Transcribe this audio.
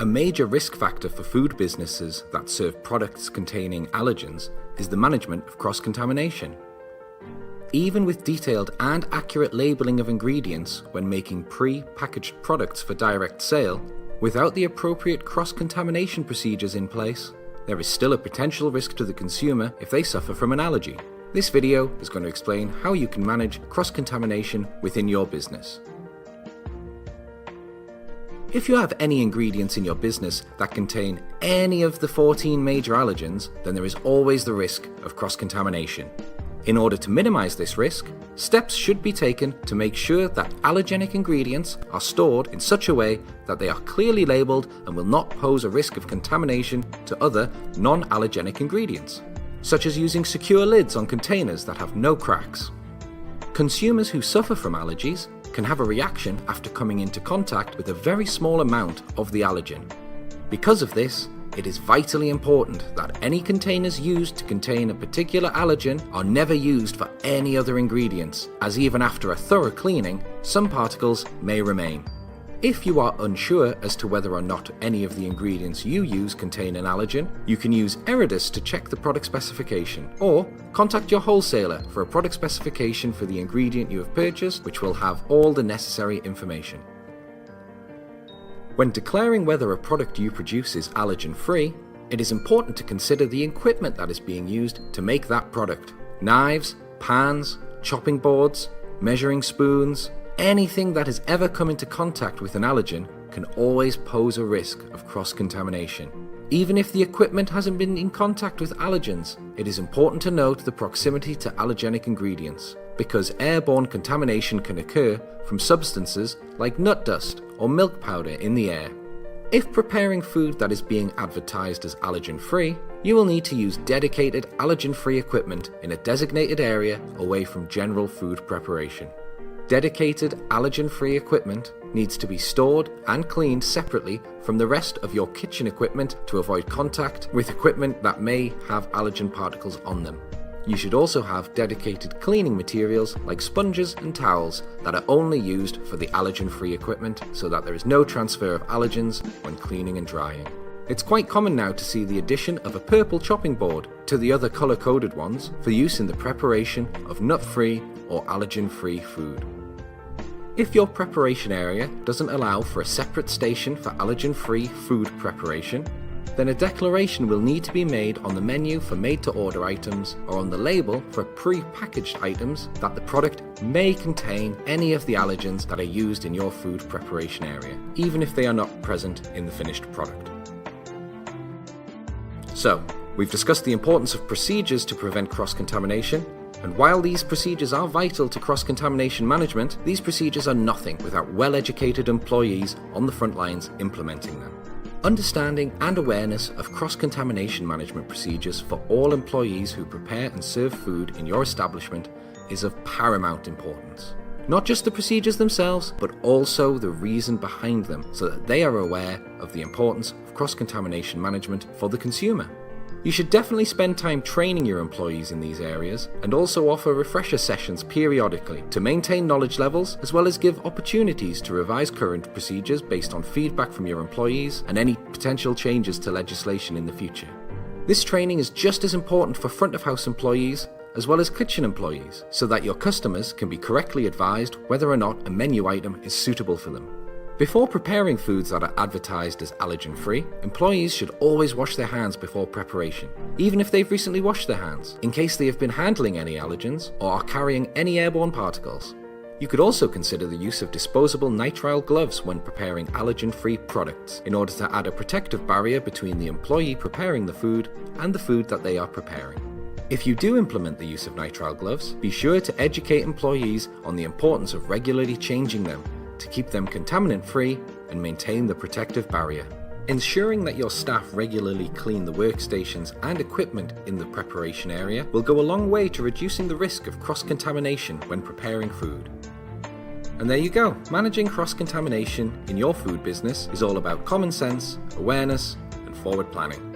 A major risk factor for food businesses that serve products containing allergens is the management of cross-contamination. Even with detailed and accurate labeling of ingredients when making pre-packaged products for direct sale, without the appropriate cross-contamination procedures in place, there is still a potential risk to the consumer if they suffer from an allergy. This video is going to explain how you can manage cross-contamination within your business. If you have any ingredients in your business that contain any of the 14 major allergens, then there is always the risk of cross-contamination. In order to minimize this risk, steps should be taken to make sure that allergenic ingredients are stored in such a way that they are clearly labeled and will not pose a risk of contamination to other non-allergenic ingredients, such as using secure lids on containers that have no cracks. Consumers who suffer from allergies can have a reaction after coming into contact with a very small amount of the allergen. Because of this, it is vitally important that any containers used to contain a particular allergen are never used for any other ingredients, as even after a thorough cleaning, some particles may remain. If you are unsure as to whether or not any of the ingredients you use contain an allergen, you can use Eridus to check the product specification, or contact your wholesaler for a product specification for the ingredient you have purchased, which will have all the necessary information. When declaring whether a product you produce is allergen-free, it is important to consider the equipment that is being used to make that product. Knives, pans, chopping boards, measuring spoons, anything that has ever come into contact with an allergen can always pose a risk of cross-contamination. Even if the equipment hasn't been in contact with allergens, it is important to note the proximity to allergenic ingredients, because airborne contamination can occur from substances like nut dust or milk powder in the air. If preparing food that is being advertised as allergen-free, you will need to use dedicated allergen-free equipment in a designated area away from general food preparation. Dedicated allergen-free equipment needs to be stored and cleaned separately from the rest of your kitchen equipment to avoid contact with equipment that may have allergen particles on them. You should also have dedicated cleaning materials like sponges and towels that are only used for the allergen-free equipment so that there is no transfer of allergens when cleaning and drying. It's quite common now to see the addition of a purple chopping board to the other color-coded ones for use in the preparation of nut-free or allergen-free food. If your preparation area doesn't allow for a separate station for allergen-free food preparation, then a declaration will need to be made on the menu for made-to-order items or on the label for pre-packaged items that the product may contain any of the allergens that are used in your food preparation area, even if they are not present in the finished product. So, we've discussed the importance of procedures to prevent cross-contamination, and while these procedures are vital to cross-contamination management, these procedures are nothing without well-educated employees on the front lines implementing them. Understanding and awareness of cross-contamination management procedures for all employees who prepare and serve food in your establishment is of paramount importance. Not just the procedures themselves, but also the reason behind them, so that they are aware of the importance of cross-contamination management for the consumer. You should definitely spend time training your employees in these areas and also offer refresher sessions periodically to maintain knowledge levels, as well as give opportunities to revise current procedures based on feedback from your employees and any potential changes to legislation in the future. This training is just as important for front of house employees as well as kitchen employees, so that your customers can be correctly advised whether or not a menu item is suitable for them. Before preparing foods that are advertised as allergen-free, employees should always wash their hands before preparation, even if they've recently washed their hands, in case they have been handling any allergens or are carrying any airborne particles. You could also consider the use of disposable nitrile gloves when preparing allergen-free products, in order to add a protective barrier between the employee preparing the food and the food that they are preparing. If you do implement the use of nitrile gloves, be sure to educate employees on the importance of regularly changing them to keep them contaminant-free and maintain the protective barrier. Ensuring that your staff regularly clean the workstations and equipment in the preparation area will go a long way to reducing the risk of cross-contamination when preparing food. And there you go, managing cross-contamination in your food business is all about common sense, awareness, and forward planning.